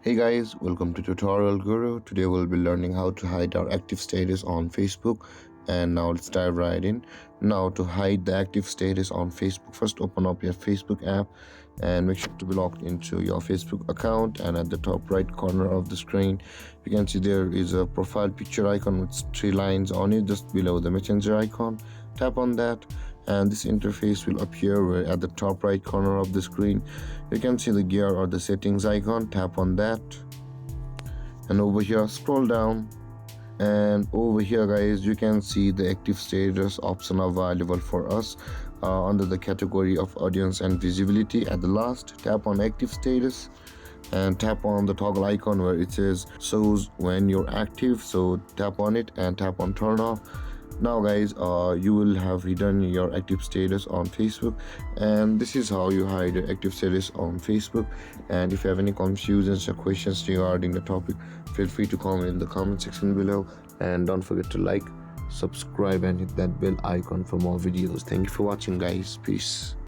Hey guys, welcome to Tutorial Guru. Today we'll be learning how to hide our active status on Facebook. And now let's dive right in. Now to hide the active status on Facebook, first open up your Facebook app and make sure to be logged into your Facebook account. And at the top right corner of the screen, you can see there is a profile picture icon with three lines on it just below the messenger icon. Tap on that and this interface will appear where at the top right corner of the screen you can see the gear or the settings icon. Tap on that and over here scroll down, and over here guys you can see the active status option available for us under the category of audience and visibility. At the last, tap on active status and tap on the toggle icon where it says shows when you're active, so tap on it and tap on turn off. Now guys, you will have hidden your active status on Facebook, and this is how you hide your active status on Facebook. And if you have any confusions or questions regarding the topic, feel free to comment in the comment section below, and don't forget to like, subscribe and hit that bell icon for more videos. Thank you for watching guys. Peace.